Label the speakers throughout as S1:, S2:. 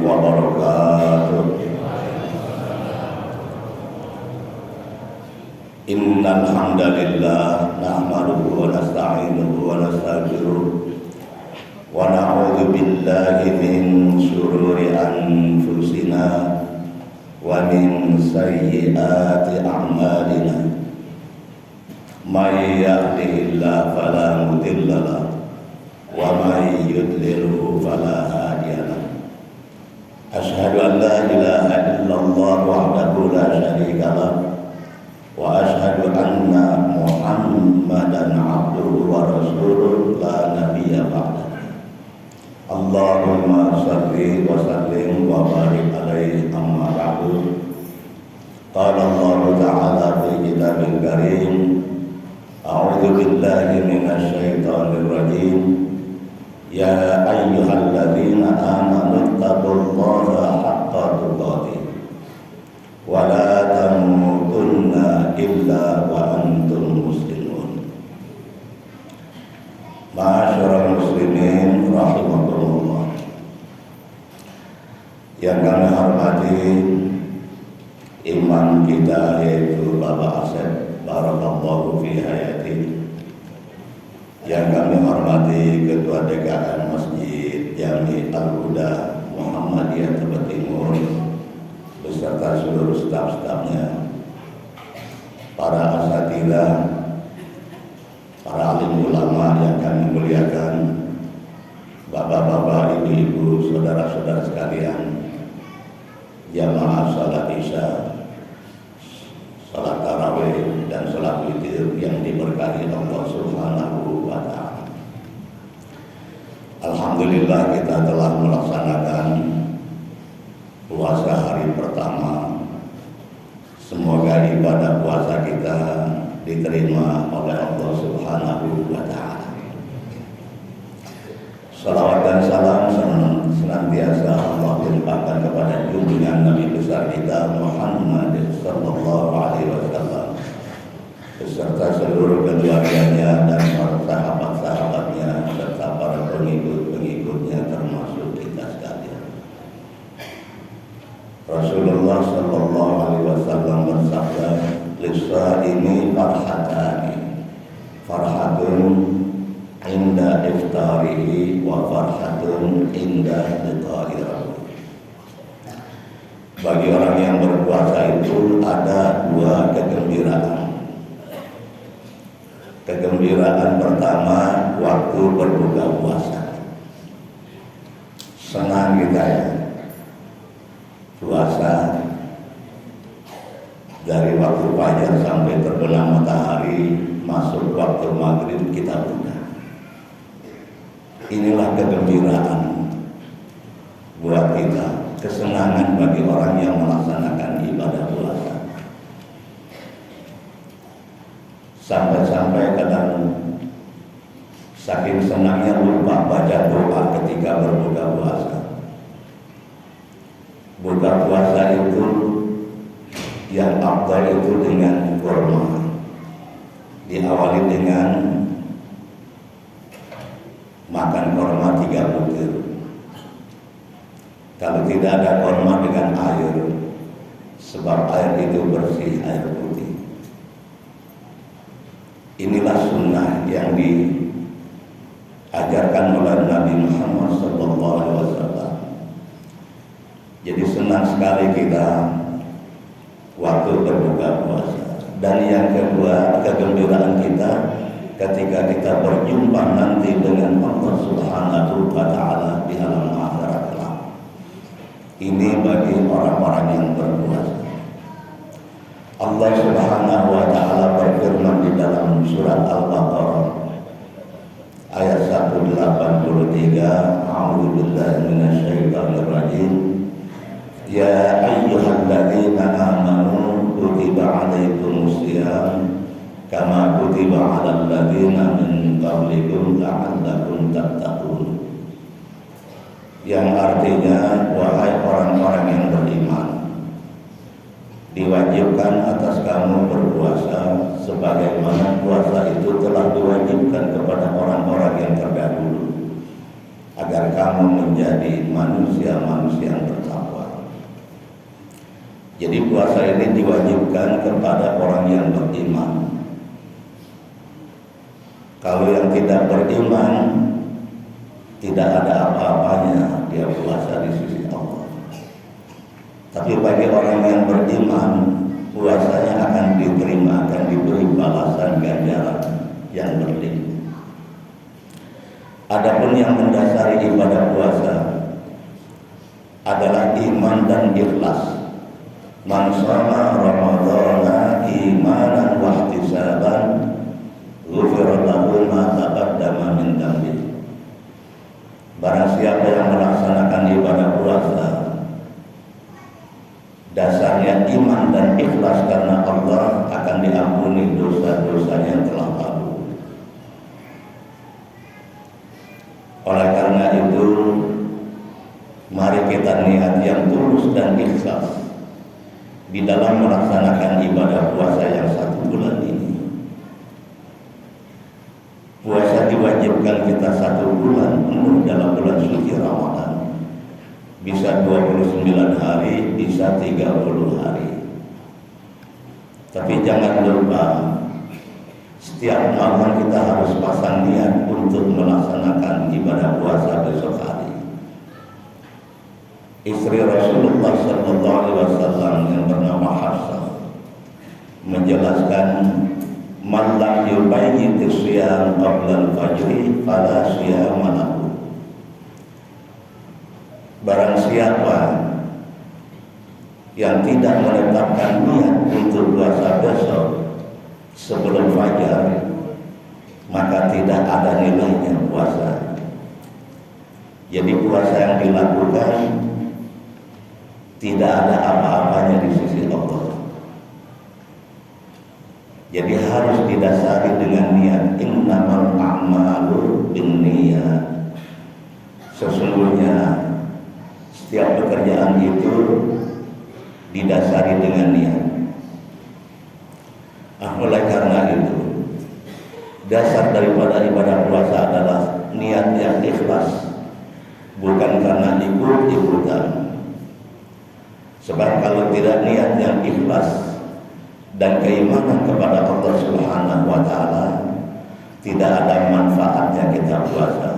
S1: wabarakatuh. Innal hamdalillah nahmaduhu wa nasta'inuhu wa nastaghfiruh wa na'udzu billahi min shururi anfusina wa min sayyiati a'malina. May yahdihillahu fala mudilla lahu wa may yudlilhu fala hadiya lahu. Asyhadu an la ilaha illallah wahdahu la syarika lahu wa asyhadu anna Muhammadan abduhu wa rasuluhu la nabiyya ba'dahu. Allahumma shalli wa sallim wa barik alaihi amma ba'du. Qala Allah ta'ala fi kitabil karim, a'udzu billahi minasy syaithanir rajim. Ya ayyuhalladzina amanu taqullaha haqqa tuqatih wa la tamutunna illa wa antum muslimun. Ma'asyiral muslimin rahimakumullah. Yang kami hormati imam kita yaitu Bapak Asep barakallahu fi hayati. Yang kami hormati Ketua DKM Masjid Jami Al-Huda Muhammadiyah Tebet Timur beserta seluruh staf-stafnya, para asatidzah, para alim ulama yang kami muliakan, bapak-bapak, ibu-ibu, saudara-saudara sekalian, jamaah salat Isya, salat tarawih dan salat witir yang diberkahi Allah Subhanahu wa ta'ala. Alhamdulillah kita telah melaksanakan puasa hari pertama. Semoga ibadah puasa kita diterima oleh Allah Subhanahu wa ta'ala. Salawat dan salam senantiasa Allah limpahkan kepada junjungan Nabi besar kita Muhammad sallallahu alaihi wasallam beserta seluruh keluarganya dan para sahabat-sahabatnya serta para pengikut-pengikutnya termasuk kita sekalian. Rasulullah sallallahu alaihi wasallam bersabda, "Lis-shaimi farhatani, farhatun inda iftarihi wa farhatun inda liqa'i rabbih." Bagi orang yang berpuasa itu ada dua kegembiraan. Kegembiraan pertama waktu berbuka puasa. Senang kita ya, puasa dari waktu fajar sampai terbenam matahari, masuk waktu maghrib kita buka. Inilah kegembiraan buat kita, kesenangan bagi orang yang melaksanakan ibadah puasa. Sampai-sampai kadang saking senangnya lupa baca doa ketika berbuka puasa. Buka puasa itu yang afdal itu dengan kurma. Diawali dengan makan kurma 3 butir. Kalau tidak ada kurma dengan air, sebab air itu bersih, air putih. Inilah sunnah yang diajarkan oleh Nabi Muhammad SAW. Jadi senang sekali kita waktu berbuka puasa. Dan yang kedua, kegembiraan kita ketika kita berjumpa nanti dengan Allah Subhanahu wa ta'ala di alam akhirat kelak. Ini bagi orang-orang yang berpuasa. Allah Subhanahu wa ta'ala berfirman di dalam surat Al-Baqarah ayat 183, A'udzu billahi minasy syaithanir rajim. Ya ayyuhalladzina amanu kutiba 'alaikumus shiyam kama kutiba 'alal ladzina min qablikum la'allakum tattaqun. Yang artinya, wahai orang-orang yang beriman, diwajibkan atas kamu berpuasa sebagaimana puasa itu telah diwajibkan kepada orang-orang yang terdahulu. agar kamu menjadi manusia-manusia yang bertakwa. Jadi puasa ini diwajibkan kepada orang yang beriman. Kalau yang tidak beriman, tidak ada apa-apanya dia puasa di sisi Allah. Tapi bagi orang yang beriman, puasanya akan diterima, akan diberi balasan ganjaran yang berlimpah. Adapun yang mendasari ibadah puasa adalah iman dan ikhlas. Man shoma ramadhana imanan wa ihtisaban ghufira lahu ma taqaddama min dhanbihi. Barang siapa yang melaksanakan ibadah puasa dasarnya iman dan ikhlas karena Allah, akan diampuni dosa-dosanya yang telah lalu. Oleh karena itu, mari kita niat yang tulus dan ikhlas di dalam melaksanakan ibadah puasa yang 1 bulan ini. Puasa diwajibkan kita 1 bulan penuh dalam bulan suci Ramadan. Bisa 29 hari, bisa 30 hari. Tapi jangan lupa, setiap malam kita harus pasang niat untuk melaksanakan ibadah puasa besok hari. Istri Rasulullah SAW yang bernama Hafsah menjelaskan, man lam yubayyit siyam qabla al-fajri fala siyama lahu. Barang siapa yang tidak menetapkan niat untuk puasa besok sebelum fajar, maka tidak ada nilainya puasa. Jadi puasa yang dilakukan tidak ada apa-apanya di sisi Allah. Jadi harus didasari dengan niat. Innamal a'malu binniyat. Sesungguhnya setiap pekerjaan itu didasari dengan niat. Oleh karena itu, dasar daripada ibadah puasa adalah niat yang ikhlas, bukan karena ikut-ikutan. Sebab kalau tidak niat yang ikhlas dan keimanan kepada Allah Subhanahu wa Ta'ala, tidak ada manfaatnya kita puasa.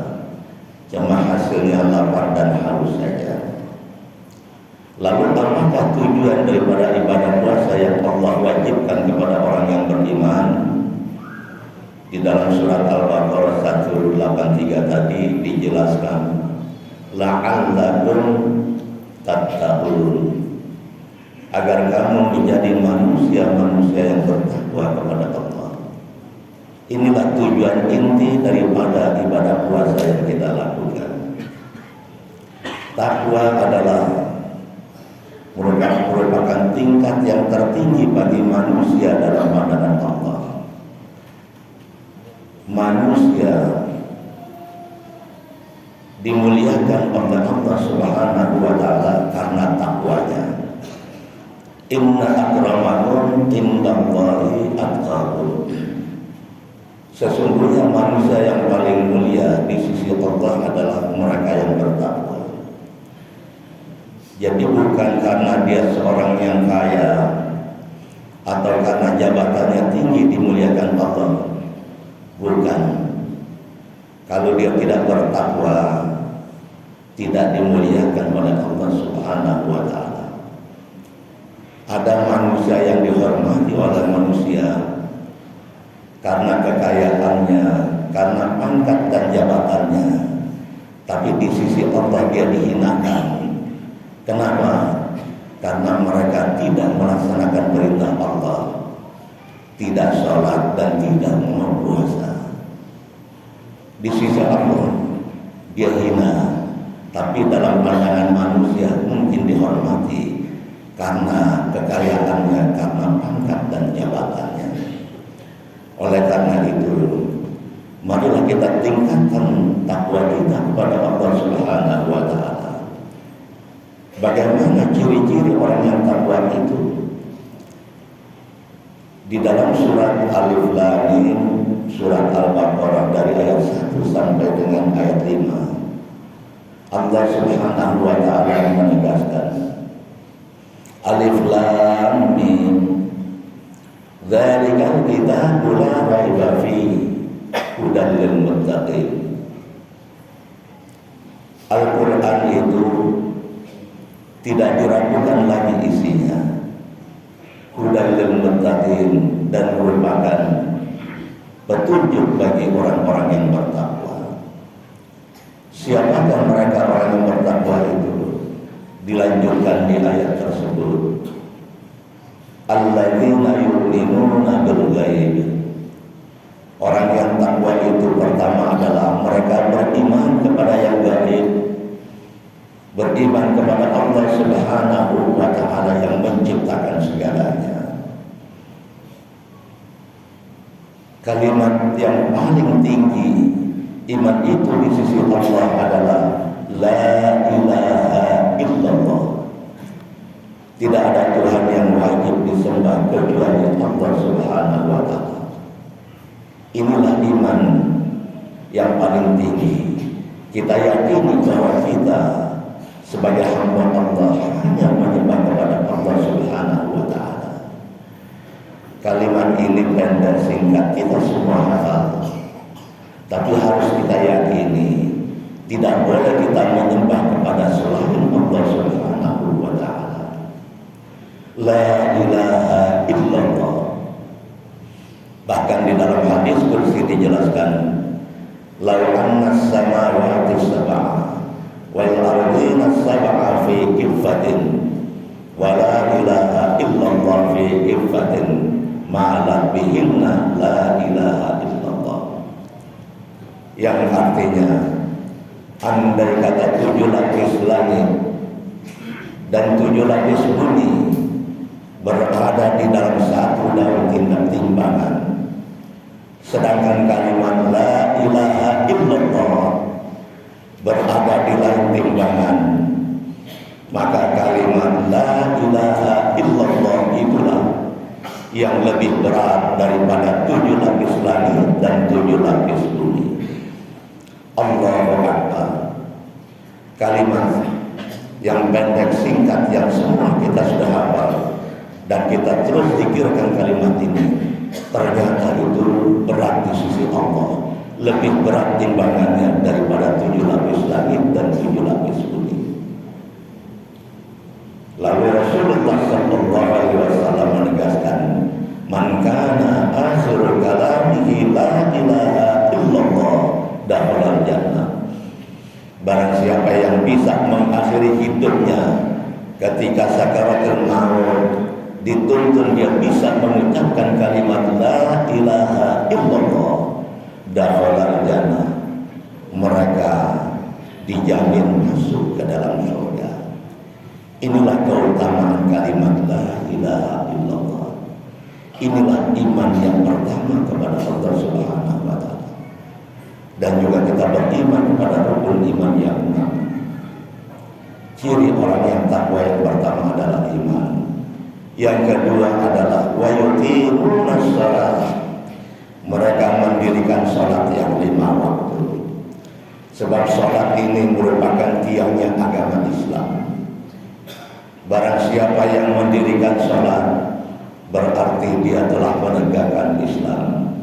S1: Cuma hasilnya lapar dan haus saja. Lalu apakah tujuan daripada ibadah puasa yang Allah wajibkan kepada orang yang beriman? Di dalam surat Al-Baqarah 183 tadi dijelaskan, la'allakum tattaqun, agar kamu menjadi manusia-manusia yang bertakwa kepada Allah. Inilah tujuan inti daripada ibadah puasa yang kita lakukan. Takwa adalah merupakan tingkat yang tertinggi bagi manusia dalam pandangan Allah. Manusia dimuliakan oleh Allah Subhanahu wa Ta'ala karena takwanya. Inna akramakum indallahi atqakum. Sesungguhnya manusia yang paling mulia di sisi Allah adalah mereka yang bertakwa. Jadi bukan karena dia seorang yang kaya atau karena jabatannya tinggi dimuliakan Allah. Bukan. Kalau dia tidak bertakwa, tidak dimuliakan oleh Allah Subhanahu wa Ta'ala. Ada manusia yang dihormati oleh manusia karena kekayaannya, karena pangkat dan jabatannya, tapi di sisi Allah dia dihinakan. Kenapa? Karena mereka tidak melaksanakan perintah Allah, tidak sholat dan tidak mau puasa. Di sisi Allah dia hina, tapi dalam pandangan manusia mungkin dihormati karena kekayaannya, karena pangkat dan jabatannya. Oleh karena itu, marilah kita tingkatkan takwa kita kepada Allah Subhanahu wa Ta'ala. Bagaimana ciri-ciri orang yang takwa itu? Di dalam surat Alif Lam Mim, surat Al-Baqarah dari ayat 1 sampai dengan ayat 5, Allah Subhanahu wa ta'ala menegaskan, Alif Lam Mim, Dzalikal kitabu la raiba fihi hudan lil muttaqin. Al-Quran itu tidak diragukan lagi isinya, hudan lil muttaqin, dan merupakan petunjuk bagi orang-orang yang bertakwa. Siapakah mereka orang yang bertakwa itu? Dilanjutkan di ayat tersebut, alladzina yu'minuna bil ghaib. Orang yang takwa itu pertama adalah mereka beriman kepada yang gaib, beriman kepada Allah Subhanahu wa ta'ala yang menciptakan segalanya. Kalimat yang paling tinggi iman itu di sisi Allah adalah la ilaha illallah. Tidak ada Tuhan yang wajib disembah kecuali Allah Subhanahu wa ta'ala. Inilah iman yang paling tinggi. Kita yakini bahwa kita sebagai hamba Allah hanya menyembah kepada Allah Subhanahu wa ta'ala. Kalimat ini pendek singkat, kita semua hafal. Tapi harus kita yakini, tidak boleh kita menyembah kepada selain Allah Subhanahu wa ta'ala. La ilaha illallah. Bahkan di dalam hadis kursi dijelaskan, law anna samawati sab'a wal ardina sab'a fi kiffatin wa la ilaha illallah fi kiffatin ma'ala bihinna la ilaha illallah. Yang artinya, andai kata 7 lapis langit dan 7 lapis bumi berada di dalam satu daun timbangan, sedangkan kalimat la ilaha illallah berada di lain timbangan, maka kalimat la ilaha illallah itulah yang lebih berat daripada 7 lapis langit dan 7 lapis bumi. Allahu Akbar. Kalimat yang pendek singkat yang semua kita sudah hafal dan kita terus zikirkan kalimat ini, ternyata itu berat di sisi Allah, lebih berat timbangannya daripada 7 lapis langit dan 7 lapis bumi. Lalu Rasulullah SAW menegaskan, man kana akhiru kalamihi la ilaha illallah dakhalal jannah. Barang siapa yang bisa mengakhiri hidupnya ketika sakaratul maut, dituntun dia bisa mengucapkan kalimat la ilaha illallah, dakhalal jannah, mereka dijamin masuk ke dalam surga. Inilah keutamaan kalimat la ilaha illallah. Inilah iman yang pertama kepada Allah Subhanahu wa ta'ala. Dan juga kita beriman kepada rukun iman yang 6. Ciri orang yang takwa yang pertama adalah iman. Yang kedua adalah wa yuqimuna shalah. Mereka mendirikan salat yang 5 waktu. Sebab salat ini merupakan tiangnya agama Islam. Barang siapa yang mendirikan salat, berarti dia telah menegakkan Islam.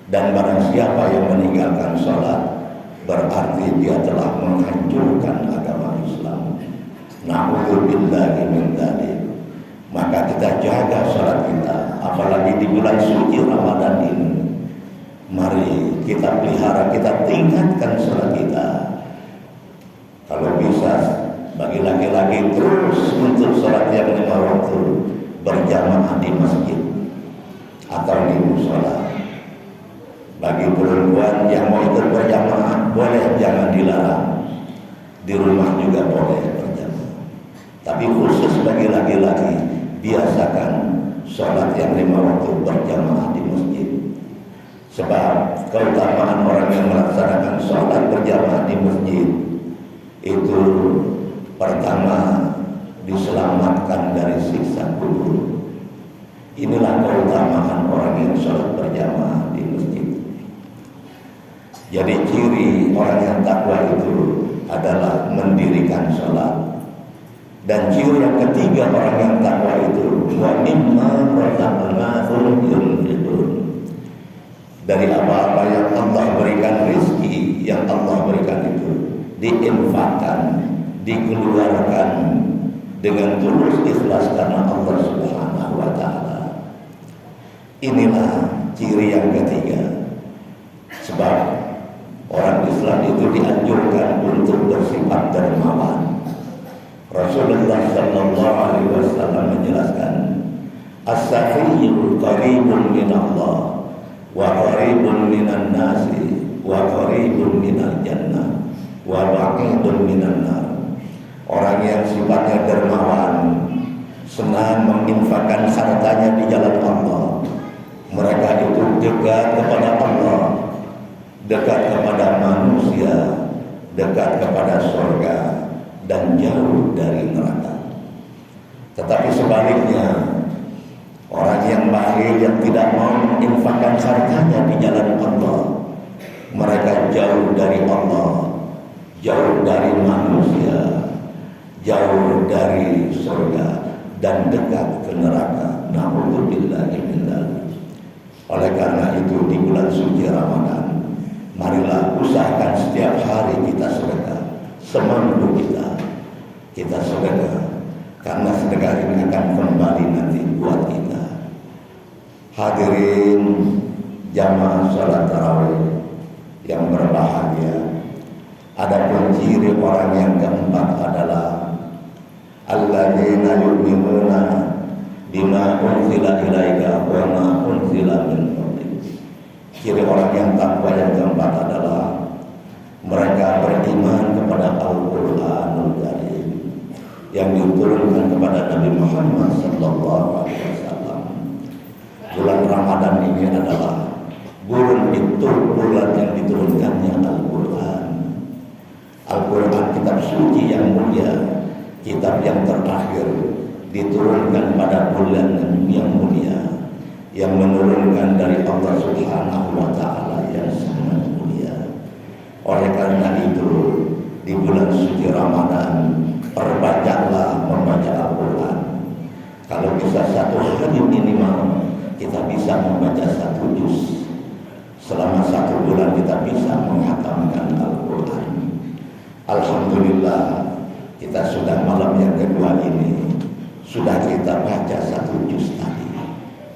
S1: Dan barang siapa yang meninggalkan salat, berarti dia telah menghancurkan agama Islam. Na'udzubillahi min dzalik. Maka kita jaga salat kita, apalagi di bulan suci Ramadan ini. Mari kita pelihara, kita tingkatkan salat kita. Kalau bisa, bagi laki-laki terus untuk salat yang 5 waktu berjamaah di masjid atau di mushola. Bagi perempuan yang mau ikut berjamaah boleh, jangan dilarang. Di rumah juga boleh berjamaah. Tapi khusus bagi laki-laki, biasakan sholat yang 5 waktu berjamaah di masjid. Sebab keutamaan orang yang melaksanakan sholat berjamaah di masjid itu, pertama, diselamatkan dari siksa kubur. Inilah keutamaan orang yang sholat berjamaah di masjid. Jadi ciri orang yang takwa itu adalah mendirikan sholat. Dan ciri yang ketiga orang yang takwa itu wa mimma razaqnahum yunfiqun. Dari apa-apa yang Allah berikan, rezeki yang Allah berikan itu diinfakkan, dikeluarkan dengan tulus ikhlas karena Allah Subhanahu wa taala. Inilah ciri yang ketiga. Sebab orang Islam itu dianjurkan untuk bersifat dermawan. Rasulullah sallallahu alaihi wasallam menjelaskan, as-sakhiyyu qaribun min Allah wa qaribun minan nasi wa qaribun minal jannah wa ba'idun minan nar. Orang yang sifatnya dermawan, senang menginfakkan hartanya di jalan Allah, mereka itu dekat kepada Allah, dekat kepada manusia, dekat kepada surga, dan jauh dari neraka. Tetapi sebaliknya, orang yang bakhil, yang tidak mau menginfakkan hartanya di jalan Allah, mereka jauh dari Allah, jauh dari manusia, jauh dari surga, dan dekat ke neraka. Na'udzubillahi min dzalik. Oleh karena itu di bulan suci Ramadan, marilah usahakan setiap hari kita sedekah. Semampu kita sedekah, karena sedekah ini akan kembali nanti buat kita. Hadirin jamaah salat tarawih yang berbahagia, ada ciri orang yang keempat adalah alladzina yu'minuna bima unzila ilaika wa ma unzila min qablik. Ciri orang yang takwa yang keempat adalah mereka beriman kepada Al-Qur'anul Karim yang diturunkan kepada Nabi Muhammad sallallahu alaihi wasallam. Bulan Ramadan ini adalah bulan yang diturunkannya Al-Qur'an. Al-Qur'an kitab suci yang mulia, kitab yang terakhir, diturunkan pada bulan yang mulia, yang menurunkan dari Allah Subhanahu wa taala yang sangat mulia. Oleh karena itu, di bulan suci Ramadan, perbanyaklah membaca Al-Quran. Kalau bisa satu hari minimal, kita bisa membaca 1 juz. Selama 1 bulan kita bisa menghatamkan Al-Quran. Alhamdulillah, kita sudah malam yang kedua ini, sudah kita baca 1 juz tadi.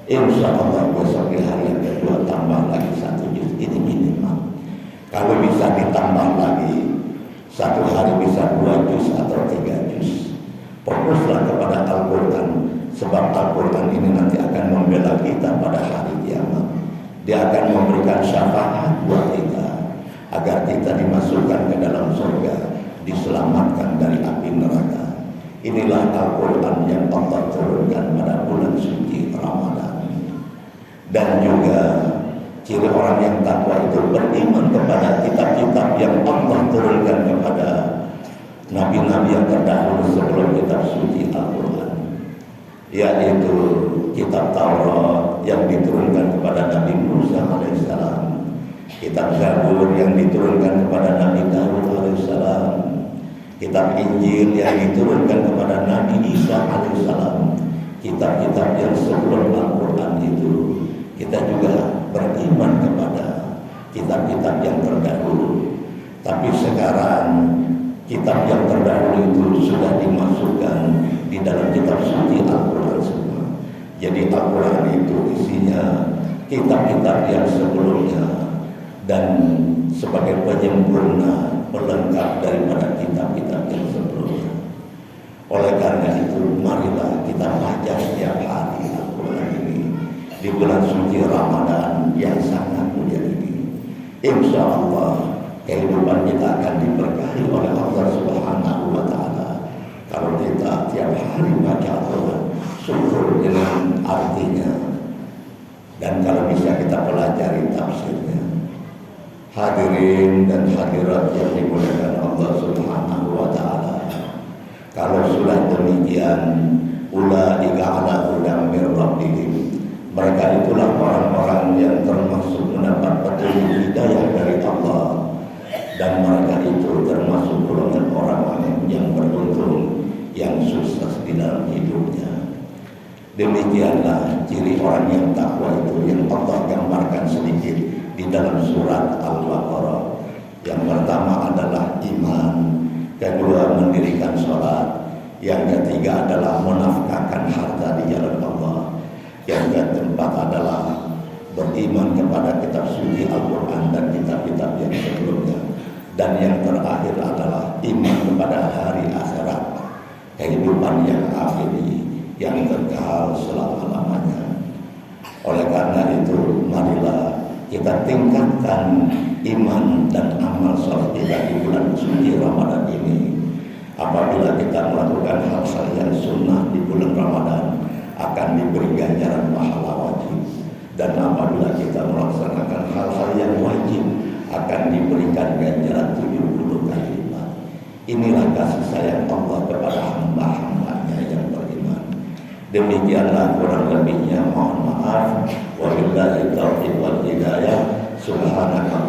S1: Insya Allah besok di hari yang kedua tambah lagi 1 juz, ini minimal. Kalau bisa ditambah lagi, 1 hari bisa 2 juz atau 3 juz. Fokuslah kepada Al-Quran, sebab Al-Quran ini nanti akan membela kita pada hari kiamat. Dia akan memberikan syafaat buat kita, agar kita dimasukkan ke dalam surga, diselamatkan dari api neraka. Inilah Al-Quran yang Allah turunkan pada bulan suci Ramadan. Dan juga ciri orang yang takwa itu beriman kepada kitab-kitab yang Allah turunkan kepada nabi-nabi yang terdahulu sebelum kitab suci Al-Quran, yaitu kitab Taurat yang diturunkan kepada Nabi Musa alaihissalam, kitab Zabur yang diturunkan kepada Nabi Daud alaihissalam, kitab Injil yang diturunkan kepada Nabi Isa alaihissalam. Kitab-kitab yang sebelum Al-Quran itu, kita juga beriman kepada kitab-kitab yang terdahulu. Tapi sekarang kitab yang terdahulu itu sudah dimasukkan di dalam kitab suci Al-Quran semua. Jadi Al-Quran itu isinya kitab-kitab yang sebelumnya, dan sebagai penyempurna, pelengkap daripada kitab-kitab yang sebelumnya. Oleh karena itu, marilah kita baca setiap hari Al-Quran ini di bulan suci Ramadan yang sangat mulia ini. Insya Allah kehidupan kita akan diberkahi oleh Allah Subhanahu wa taala kalau kita tiap hari baca Al-Quran, syukur dengan artinya, dan kalau bisa kita pelajari tafsirnya. Hadirin dan hadirat yang dimuliakan Allah Subhanahu wa taala, kalau sudah demikian, ulaika ala hudan mir rabbihim, mereka itulah orang-orang yang termasuk mendapat petunjuk hidayah dari Allah, dan mereka itu termasuk golongan yang sukses di dalam hidupnya. Demikianlah ciri orang yang takwa itu yang Allah gambarkan sedikit di dalam surat Al-Baqarah. Yang pertama adalah iman, kedua mendirikan sholat, yang ketiga adalah menafkahkan harta di jalan Allah, yang keempat adalah beriman kepada kitab suci Al-Quran dan kitab-kitab yang sebelumnya, dan yang terakhir adalah iman kepada hari akhirat, kehidupan yang akhiri yang kekal selama-lamanya. Oleh karena itu, marilah kita tingkatkan iman dan amal soleh kita di bulan suci Ramadan ini. Apabila kita melakukan hal-hal yang sunnah di bulan Ramadan, akan diberi ganjaran pahala wajib. Dan apabila kita melaksanakan hal-hal yang wajib, akan diberikan ganjaran 70 kali lipat. Inilah kasih sayang Allah kepada hamba-hambanya yang beriman. Demikianlah kurang lebihnya, mohon maaf. Wabillahi taufiq wal hidayah. Subhanallah.